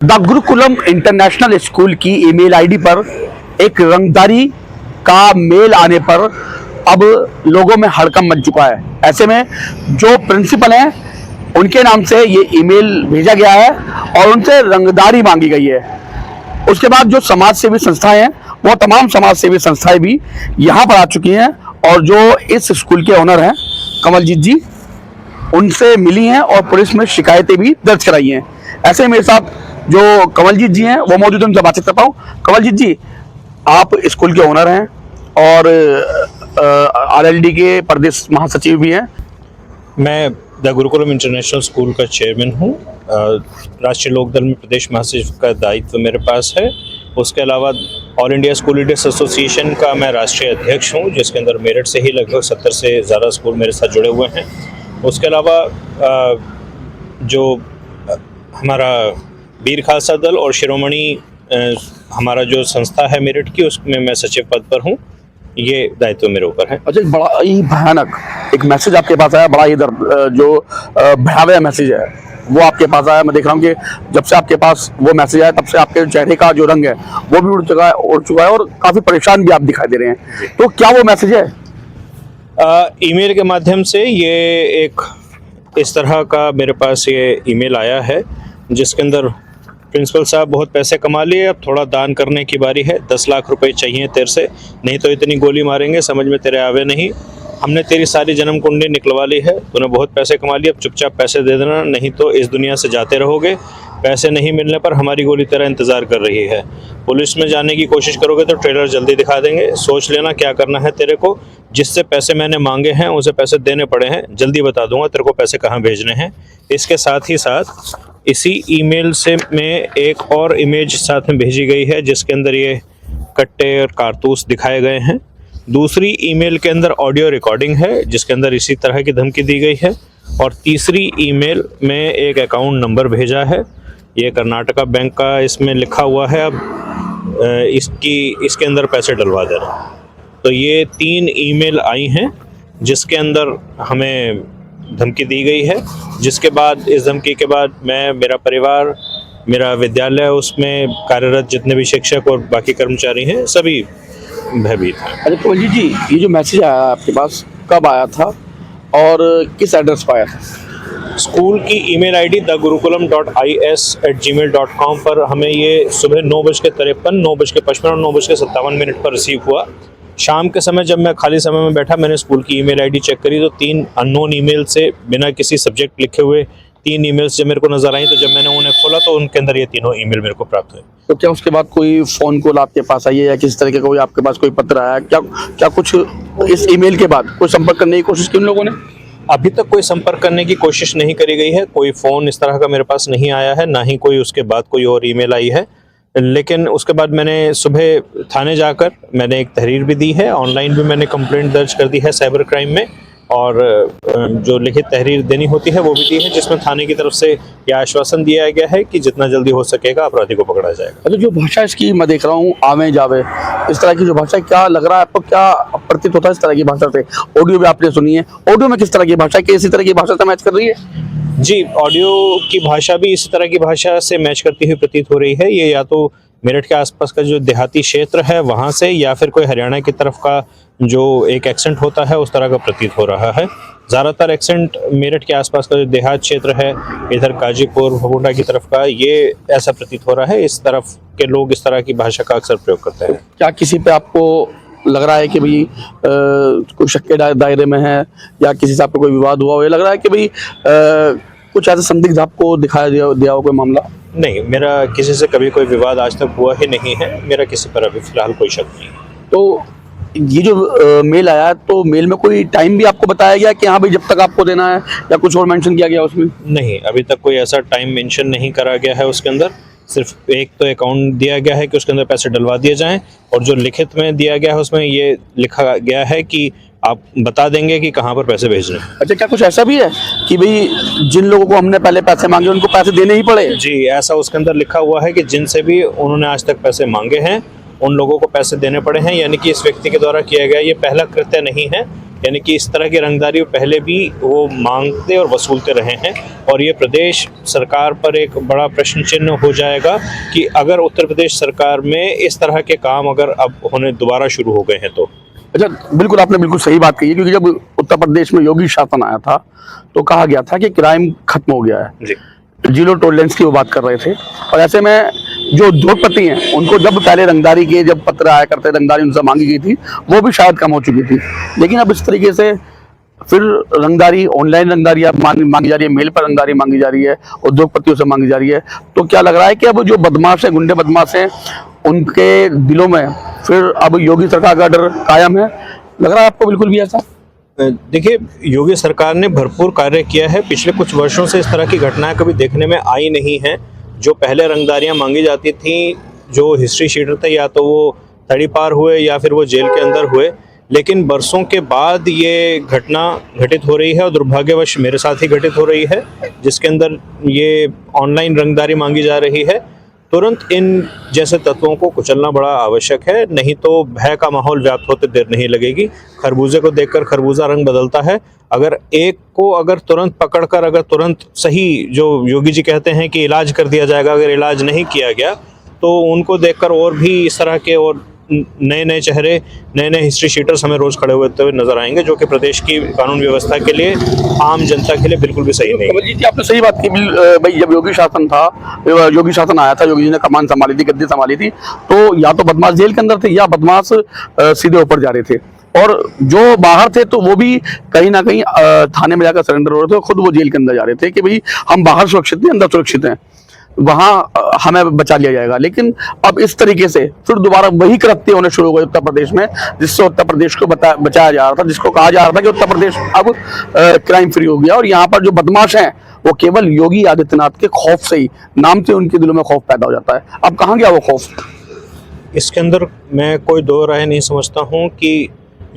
The Gurukulam international school की email ID पर एक रंगदारी का मेल आने पर अब लोगों में हड़कंप मच चुका है। ऐसे में जो प्रिंसिपल हैं उनके नाम से ये ईमेल भेजा गया है और उनसे रंगदारी मांगी गई है। उसके बाद जो समाज सेवी संस्थाएं हैं वो तमाम समाज सेवी संस्थाएं भी यहाँ पर आ चुकी हैं और जो इस स्कूल के ओनर हैं कमलजीत जी, उनसे मिली हैं और पुलिस में शिकायतें भी दर्ज कराई हैं। ऐसे में मेरे साथ जो कमलजीत जी हैं वो मौजूद हैं, उनसे बातचीत करता हूँ। कमलजीत जी, आप स्कूल के ओनर हैं और आरएलडी के प्रदेश महासचिव भी हैं। मैं द गुरुकुलम इंटरनेशनल स्कूल का चेयरमैन हूँ। राष्ट्रीय लोकदल में प्रदेश महासचिव का दायित्व मेरे पास है। उसके अलावा all India school leaders association का मैं राष्ट्रीय अध्यक्ष हूँ, जिसके अंदर मेरठ से ही लगभग 70 से ज़्यादा स्कूल मेरे साथ जुड़े हुए हैं। उसके अलावा जो हमारा वीर खालसा दल और शिरोमणि हमारा जो संस्था है मेरठ की, उसमें मैं सचिव पद पर हूँ। ये दायित्व मेरे ऊपर है। अच्छा, एक बड़ा ही भयानक एक मैसेज आपके पास आया, बड़ा ही जो भयावह मैसेज है वो आपके पास आया। मैं देख रहा हूँ कि जब से आपके पास वो मैसेज आया तब से आपके चेहरे का जो रंग है वो भी उड़ चुका है और काफ़ी परेशान भी आप दिखाई दे रहे हैं। तो क्या वो मैसेज है? ईमेल के माध्यम से ये एक इस तरह का मेरे पास ये ईमेल आया है, जिसके अंदर प्रिंसिपल साहब बहुत पैसे कमा लिए, अब थोड़ा दान करने की बारी है। 10 लाख रुपए चाहिए तेरे से, नहीं तो इतनी गोली मारेंगे, समझ में तेरे आवे नहीं। हमने तेरी सारी जन्म कुंडली निकलवा ली है, तूने बहुत पैसे कमा लिए, अब चुपचाप पैसे दे देना, नहीं तो इस दुनिया से जाते रहोगे। पैसे नहीं मिलने पर हमारी गोली तेरा इंतज़ार कर रही है। पुलिस में जाने की कोशिश करोगे तो ट्रेलर जल्दी दिखा देंगे। सोच लेना क्या करना है तेरे को। जिससे पैसे मैंने मांगे हैं उसे पैसे देने पड़े हैं, जल्दी बता दूंगा तेरे को पैसे कहाँ भेजने हैं। इसके साथ ही साथ इसी ईमेल से में एक और इमेज साथ में भेजी गई है, जिसके अंदर ये कट्टे और कारतूस दिखाए गए हैं। दूसरी ईमेल के अंदर ऑडियो रिकॉर्डिंग है, जिसके अंदर इसी तरह की धमकी दी गई है। और तीसरी ईमेल में एक अकाउंट नंबर भेजा है, ये कर्नाटका बैंक का इसमें लिखा हुआ है। अब इसके अंदर पैसे डलवा देना। तो ये 3 ईमेल आई हैं जिसके अंदर हमें धमकी दी गई है। जिसके बाद इस धमकी के बाद मैं, मेरा परिवार, मेरा विद्यालय, उसमें कार्यरत जितने भी शिक्षक और बाकी कर्मचारी हैं, सभी भयभीत हैं। अरे कमलजीत जी, ये जो मैसेज आया आपके पास कब आया था और किस एड्रेस पर आया था? स्कूल की ईमेल आईडी thegurukulam.is@gmail.com पर हमें ये सुबह 9:53, 9:55 और 9:57 पर रिसीव हुआ। शाम के समय जब मैं खाली समय में बैठा, मैंने स्कूल की ईमेल आईडी चेक करी तो 3 अननोन ईमेल से बिना किसी सब्जेक्ट लिखे हुए 3 ईमेल्स जब मेरे को नजर आई, तो जब मैंने उन्हें खोला तो उनके अंदर ये तीनों ईमेल मेरे को प्राप्त हुए। तो क्या उसके बाद कोई फोन कॉल आपके पास आई है या किसी तरह का कोई आपके पास कोई पत्र आया? क्या कुछ इस ईमेल के बाद कोई संपर्क करने की कोशिश की उन लोगों ने? अभी तक कोई संपर्क करने की कोशिश नहीं करी गई है। कोई फ़ोन इस तरह का मेरे पास नहीं आया है, ना ही कोई उसके बाद कोई और ईमेल आई है। लेकिन उसके बाद मैंने सुबह थाने जाकर मैंने एक तहरीर भी दी है, ऑनलाइन भी मैंने कंप्लेंट दर्ज कर दी है साइबर क्राइम में, और जो लिखित तहरीर देनी होती है वो भी दी है, जिसमें थाने की तरफ से यह आश्वासन दिया गया है कि जितना जल्दी हो सकेगा अपराधी को पकड़ा जाएगा। अच्छा, जो भाषा इसकी मैं देख रहा हूँ आवे जावे, इस तरह की जो भाषा, क्या लग रहा है आपको, क्या प्रतीत होता है इस तरह की भाषा से? ऑडियो भी आपने सुनी है, ऑडियो में किस तरह की भाषा, इसी तरह की भाषा से मैच कर रही है? जी, ऑडियो की भाषा भी इसी तरह की भाषा से मैच करती हुई प्रतीत हो रही है। ये या तो मेरठ के आसपास का जो देहाती क्षेत्र है वहाँ से, या फिर कोई हरियाणा की तरफ का जो एक एक्सेंट होता है उस तरह का प्रतीत हो रहा है। ज़्यादातर एक्सेंट मेरठ के आसपास का जो देहात क्षेत्र है, इधर गाजीपुर भगोड़ा की तरफ का, ये ऐसा प्रतीत हो रहा है। इस तरफ के लोग इस तरह की भाषा का अक्सर प्रयोग करते हैं। क्या किसी पे आपको लग रहा है कि भाई कोई शक के दायरे में है, या किसी से आपको कोई विवाद हुआ हो, या लग रहा है कि भाई कुछ ऐसा संदिग्ध आपको दिखाया दिया हो कोई मामला? नहीं, मेरा किसी से कभी कोई विवाद आज तक हुआ ही नहीं है। मेरा किसी पर अभी फिलहाल कोई शक नहीं है। तो ये जो मेल आया, तो मेल में कोई टाइम भी आपको बताया गया कि हाँ भाई जब तक आपको देना है, या कुछ और मेंशन किया गया उसमें? नहीं, अभी तक कोई ऐसा टाइम मेंशन नहीं करा गया है उसके अंदर। सिर्फ एक तो अकाउंट दिया गया है कि उसके अंदर पैसे डलवा दिए जाएं, और जो लिखित में दिया गया है उसमें ये लिखा गया है कि आप बता देंगे कि कहाँ पर पैसे भेजने हैं। अच्छा, क्या कुछ ऐसा भी है कि भाई जिन लोगों को हमने पहले पैसे मांगे उनको पैसे देने ही पड़े? जी, ऐसा उसके अंदर लिखा हुआ है कि जिनसे भी उन्होंने आज तक पैसे मांगे हैं उन लोगों को पैसे देने पड़े हैं। यानी कि इस व्यक्ति के द्वारा किया गया ये पहला कृत्य नहीं है यानी कि इस तरह की रंगदारी पहले भी वो मांगते और वसूलते रहे हैं। और ये प्रदेश सरकार पर एक बड़ा प्रश्न चिन्ह हो जाएगा कि अगर उत्तर प्रदेश सरकार में इस तरह के काम अगर अब होने दोबारा शुरू हो गए हैं तो। अच्छा, बिल्कुल आपने बिल्कुल सही बात कही है, क्योंकि जब उत्तर प्रदेश में योगी शासन आया था तो कहा गया था कि क्राइम खत्म हो गया है जी, जीरो टॉलरेंस की वो बात कर रहे थे। और ऐसे में जो उद्योगपति हैं उनको जब पहले रंगदारी के जब पत्र आया करते, रंगदारी उनसे मांगी गई थी, वो भी शायद कम हो चुकी थी। लेकिन अब इस तरीके से फिर रंगदारी, ऑनलाइन रंगदारी अब मांगी जा रही है, मेल पर रंगदारी मांगी जा रही है, उद्योगपतियों से मांगी जा रही है। तो क्या लग रहा है कि अब जो बदमाश है, गुंडे बदमाश हैं, उनके दिलों में फिर अब योगी सरकार का डर कायम है? लग रहा है आपको बिल्कुल भी ऐसा? देखिए, योगी सरकार ने भरपूर कार्य किया है। पिछले कुछ वर्षों से इस तरह की घटनाएं कभी देखने में आई नहीं हैं। जो पहले रंगदारियां मांगी जाती थी, जो हिस्ट्री शीटर थे, या तो वो तड़ीपार हुए या फिर वो जेल के अंदर हुए। लेकिन बरसों के बाद ये घटना घटित हो रही है और दुर्भाग्यवश मेरे साथ ही घटित हो रही है, जिसके अंदर ये ऑनलाइन रंगदारी मांगी जा रही है। तुरंत इन जैसे तत्वों को कुचलना बड़ा आवश्यक है, नहीं तो भय का माहौल व्याप्त होते देर नहीं लगेगी। खरबूजे को देखकर खरबूजा रंग बदलता है। अगर एक को अगर तुरंत पकड़कर अगर तुरंत सही, जो योगी जी कहते हैं कि इलाज कर दिया जाएगा, अगर इलाज नहीं किया गया तो उनको देखकर और भी इस तरह के और नए नए चेहरे, नए नए हिस्ट्री शीटर्स हमें रोज खड़े हुए नजर आएंगे, जो कि प्रदेश की कानून व्यवस्था के लिए, आम जनता के लिए बिल्कुल भी सही नहीं है। कमलजीत जी, आपने सही बात की। भाई, जब योगी शासन था, योगी शासन आया था, योगी जी ने कमान संभाली थी, गद्दी संभाली थी, तो या तो बदमाश जेल के अंदर थे या बदमाश सीधे ऊपर जा रहे थे। और जो बाहर थे तो वो भी कहीं ना कहीं थाने में जाकर सरेंडर हो रहे थे, और खुद वो जेल के अंदर जा रहे थे कि भाई हम बाहर सुरक्षित नहीं, अंदर सुरक्षित हैं, वहां हमें बचा लिया जाएगा। लेकिन अब इस तरीके से फिर दोबारा वही कृत्य होने शुरू हो गए उत्तर प्रदेश में, जिससे उत्तर प्रदेश को बचाया जा रहा था, जिसको कहा जा रहा था कि उत्तर प्रदेश अब क्राइम फ्री हो गया। और यहाँ पर जो बदमाश हैं वो केवल योगी आदित्यनाथ के खौफ से ही, नाम से उनके दिलों में खौफ पैदा हो जाता है। अब कहाँ गया वो खौफ? इसके अंदर मैं कोई दो राय नहीं समझता हूँ कि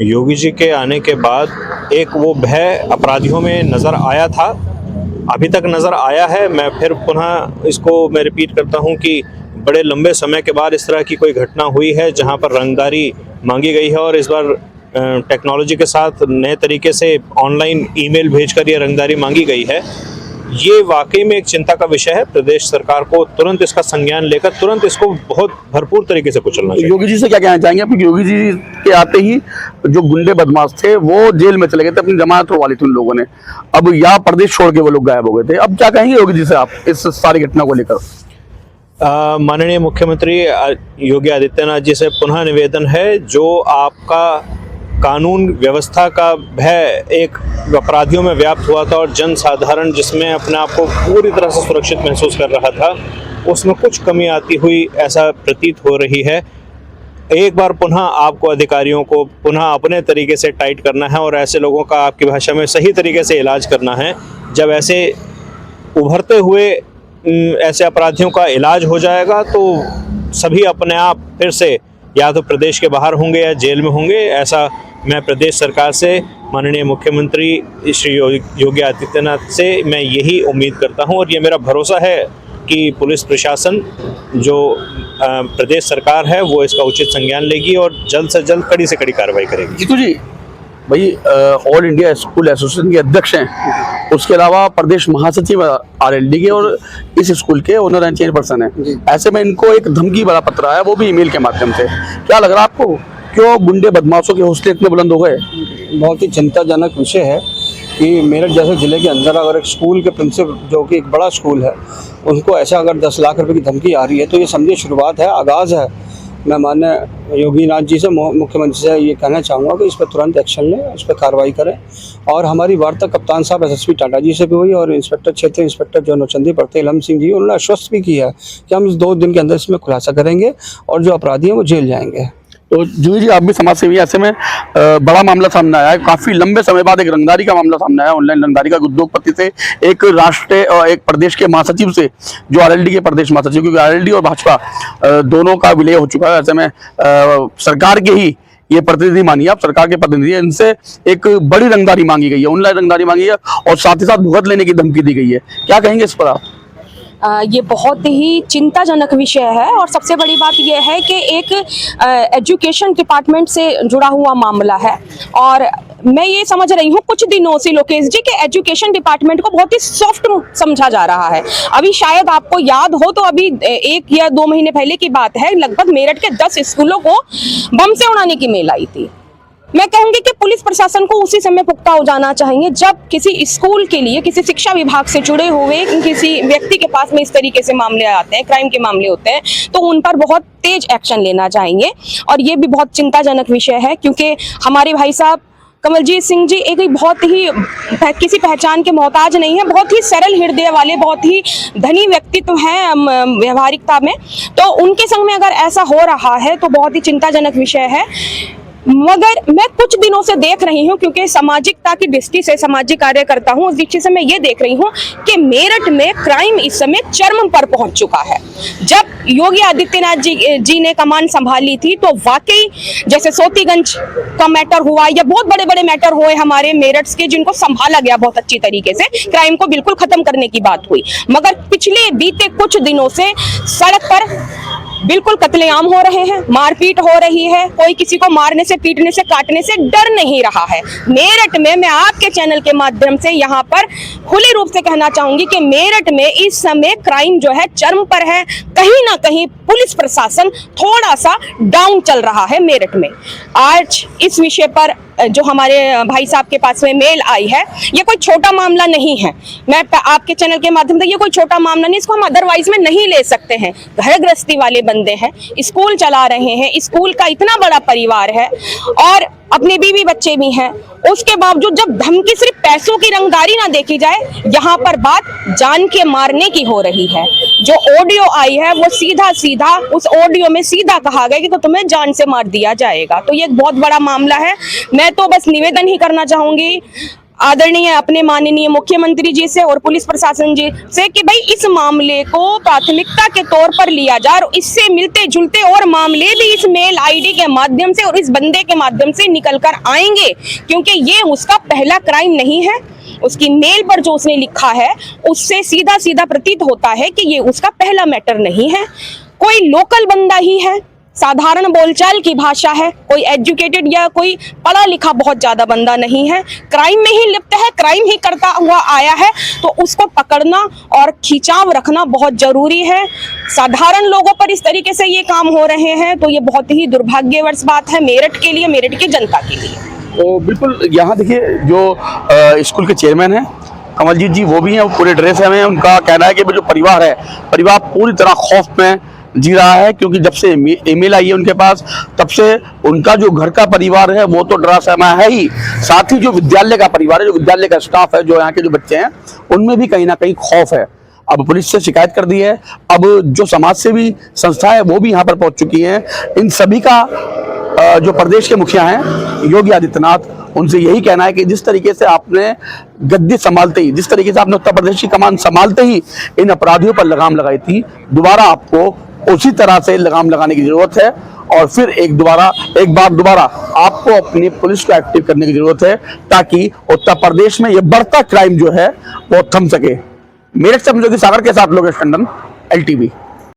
योगी जी के आने के बाद एक वो भय अपराधियों में नज़र आया था, अभी तक नज़र आया है। मैं फिर पुनः इसको मैं रिपीट करता हूँ कि बड़े लंबे समय के बाद इस तरह की कोई घटना हुई है जहाँ पर रंगदारी मांगी गई है, और इस बार टेक्नोलॉजी के साथ नए तरीके से ऑनलाइन ईमेल भेजकर ये रंगदारी मांगी गई है। ये वाकई में एक चिंता का विषय है। प्रदेश सरकार को तुरंत इसका संज्ञान लेकर तुरंत इसको बहुत भरपूर तरीके से कुचलना चाहिए। योगी जी से क्या कहना चाहेंगे? क्योंकि योगी जी के आते ही जो गुंडे बदमाश थे वो जेल में चले गए थे, अपनी जमानत उड़वा ली थी उन लोगों ने। अब या प्रदेश छोड़ के वो लोग गायब हो गए थे। अब क्या कहेंगे योगी जी से आप इस सारी घटना को लेकर? माननीय मुख्यमंत्री योगी आदित्यनाथ जी से पुनः निवेदन है, जो आपका कानून व्यवस्था का भय एक अपराधियों में व्याप्त हुआ था और जन साधारण जिसमें अपने आप को पूरी तरह से सुरक्षित महसूस कर रहा था, उसमें कुछ कमी आती हुई ऐसा प्रतीत हो रही है। एक बार पुनः आपको अधिकारियों को पुनः अपने तरीके से टाइट करना है और ऐसे लोगों का आपकी भाषा में सही तरीके से इलाज करना है। जब ऐसे उभरते हुए ऐसे अपराधियों का इलाज हो जाएगा तो सभी अपने आप फिर से या तो प्रदेश के बाहर होंगे या जेल में होंगे। ऐसा मैं प्रदेश सरकार से, माननीय मुख्यमंत्री श्री योगी आदित्यनाथ से मैं यही उम्मीद करता हूं, और ये मेरा भरोसा है कि पुलिस प्रशासन, जो प्रदेश सरकार है, वो इसका उचित संज्ञान लेगी और जल्द से जल्द कड़ी से कड़ी कार्रवाई करेगी। जीतू जी, भाई ऑल इंडिया स्कूल एसोसिएशन के अध्यक्ष हैं, उसके अलावा प्रदेश महासचिव आरएलडी के, और इस स्कूल के ओनर एंड चेयरपर्सन हैं। ऐसे में इनको एक धमकी वाला पत्र आया, वो भी ईमेल के माध्यम से। क्या लग रहा है आपको, क्यों गुंडे बदमाशों के हौसले इतने बुलंद हो गए? बहुत ही चिंताजनक विषय है कि मेरठ जैसे ज़िले के अंदर अगर एक स्कूल के प्रिंसिपल, जो कि एक बड़ा स्कूल है, उनको ऐसा अगर 10 लाख रुपए की धमकी आ रही है, तो ये समझिए शुरुआत है, आगाज़ है। मैं माननीय योगी नाथ जी से, मुख्यमंत्री से ये कहना चाहूँगा कि इस पर तुरंत एक्शन लें, इस पर कार्रवाई करें। और हमारी वार्ता कप्तान साहब एसएसपी टाटा जी से भी हुई, और इंस्पेक्टर क्षेत्र इंस्पेक्टर जो नौचंदी पड़ते इलम सिंह जी, उन्होंने आश्वस्त भी किया है कि हम इस 2 दिन के अंदर इसमें खुलासा करेंगे और जो अपराधी हैं वो जेल जाएंगे। तो जूही जी, आप भी समाज सेवी, ऐसे में बड़ा मामला सामने आया है, काफी लंबे समय बाद एक रंगदारी का मामला सामने आया, ऑनलाइन रंगदारी का, उद्योगपति से, एक राष्ट्रीय और एक प्रदेश के महासचिव से, जो आरएलडी के प्रदेश महासचिव, क्योंकि आरएलडी और भाजपा दोनों का विलय हो चुका है। ऐसे में सरकार के ही ये प्रतिनिधि मानिए आप, सरकार के प्रतिनिधि, इनसे एक बड़ी रंगदारी मांगी गई है, ऑनलाइन रंगदारी मांगी है, और साथ ही साथ भुगत लेने की धमकी दी गई है। क्या कहेंगे इस पर आप? ये बहुत ही चिंताजनक विषय है, और सबसे बड़ी बात यह है कि एक एजुकेशन डिपार्टमेंट से जुड़ा हुआ मामला है। और मैं ये समझ रही हूँ कुछ दिनों से लोकेश जी के एजुकेशन डिपार्टमेंट को बहुत ही सॉफ्ट समझा जा रहा है। अभी शायद आपको याद हो तो अभी 1 या 2 महीने पहले की बात है, लगभग मेरठ के 10 स्कूलों को बम से उड़ाने की मेल आई थी। मैं कहूंगी कि पुलिस प्रशासन को उसी समय पुख्ता हो जाना चाहिए जब किसी स्कूल के लिए किसी शिक्षा विभाग से जुड़े हुए किसी व्यक्ति के पास में इस तरीके से मामले आते हैं, क्राइम के मामले होते हैं, तो उन पर बहुत तेज एक्शन लेना चाहिए। और ये भी बहुत चिंताजनक विषय है क्योंकि हमारे भाई साहब कमलजीत सिंह जी एक बहुत ही किसी पहचान के मोहताज नहीं है, बहुत ही सरल हृदय वाले, बहुत ही धनी व्यक्तित्व हैं व्यवहारिकता में। तो उनके संग में अगर ऐसा हो रहा है तो बहुत ही चिंताजनक विषय है। मगर मैं कुछ दिनों से देख रही हूँ, क्योंकि सामाजिकता की दृष्टि से सामाजिक कार्य करता हूँ, उस दृष्टि से मैं ये देख रही हूँ कि मेरठ में क्राइम इस समय चरम पर पहुंच चुका है। जब योगी आदित्यनाथ जी ने कमान संभाली थी तो वाकई जैसे सोतीगंज का मैटर हुआ या बहुत बड़े बड़े मैटर हुए हमारे मेरठ के, जिनको संभाला गया बहुत अच्छी तरीके से, क्राइम को बिल्कुल खत्म करने की बात हुई। मगर पिछले बीते कुछ दिनों से सड़क पर बिल्कुल कत्लेआम हो रहे हैं, मारपीट हो रही है, कोई किसी को मारने से, पीटने से, काटने से डर नहीं रहा है। मेरठ में मैं आपके चैनल के माध्यम से यहाँ पर खुले रूप से कहना चाहूंगी कि मेरठ में इस समय क्राइम जो है चरम पर है। कहीं ना कहीं पुलिस प्रशासन थोड़ा सा डाउन चल रहा है मेरठ में। आज इस विषय पर जो हमारे भाई साहब के पास में मेल आई है, ये कोई छोटा मामला नहीं है। मैं आपके चैनल के माध्यम से, ये कोई छोटा मामला नहीं, इसको हम अदरवाइज में नहीं ले सकते हैं। घर गृहस्थी वाले बंदे हैं, स्कूल चला रहे हैं, स्कूल का इतना बड़ा परिवार है और अपने बीवी बच्चे भी हैं। उसके बावजूद जब धमकी, सिर्फ पैसों की रंगदारी ना देखी जाए, यहाँ पर बात जान के मारने की हो रही है। जो ऑडियो आई है वो सीधा सीधा उस ऑडियो में सीधा कहा गया कि तो तुम्हें जान से मार दिया जाएगा। तो ये एक बहुत बड़ा मामला है। मैं तो बस निवेदन ही करना चाहूंगी आदरणीय अपने माननीय मुख्यमंत्री जी से और पुलिस प्रशासन जी से कि भाई इस मामले को प्राथमिकता के तौर पर लिया जाए और इससे मिलते जुलते और मामले भी इस मेल आईडी के माध्यम से और इस बंदे के माध्यम से निकल कर आएंगे, क्योंकि ये उसका पहला क्राइम नहीं है। उसकी मेल पर जो उसने लिखा है उससे सीधा सीधा प्रतीत होता है कि ये उसका पहला मैटर नहीं है। कोई लोकल बंदा ही है, साधारण बोलचाल की भाषा है, कोई एजुकेटेड या कोई पढ़ा लिखा बहुत ज्यादा बंदा नहीं है, क्राइम में ही लिप्त है, क्राइम ही करता हुआ आया है। तो उसको पकड़ना और खिंचाव रखना बहुत जरूरी है। साधारण लोगों पर इस तरीके से ये काम हो रहे हैं तो ये बहुत ही दुर्भाग्यवश बात है मेरठ के लिए, मेरठ की जनता के लिए। तो बिल्कुल यहाँ देखिए, जो स्कूल के चेयरमैन हैं कमलजीत जी, वो भी हैं, वो पूरे ड्रेस में। उनका कहना है कि जो परिवार है, परिवार पूरी तरह खौफ में जी रहा है, क्योंकि जब से ईमेल आई है उनके पास, तब से उनका जो घर का परिवार है वो तो डरा सहमा है ही, साथ ही जो विद्यालय का परिवार है, जो विद्यालय का स्टाफ है, जो यहाँ के जो बच्चे हैं, उनमें भी कहीं ना कहीं खौफ है। अब पुलिस से शिकायत कर दी है, अब जो समाज सेवी संस्था है वो भी यहाँ पर पहुंच चुकी है। इन सभी का जो प्रदेश के मुखिया हैं योगी आदित्यनाथ, उनसे यही कहना है कि जिस तरीके से आपने गद्दी संभालते ही, जिस तरीके से आपने उत्तर प्रदेश की कमान संभालते ही इन अपराधियों पर लगाम लगाई थी, दोबारा आपको उसी तरह से लगाम लगाने की जरूरत है। और फिर एक बार दोबारा आपको अपनी पुलिस को एक्टिव करने की जरूरत है, ताकि उत्तर प्रदेश में यह बढ़ता क्राइम जो है वो थम सके। मेरठ से जोगी सागर के साथ लोकेश टंडन, LTV।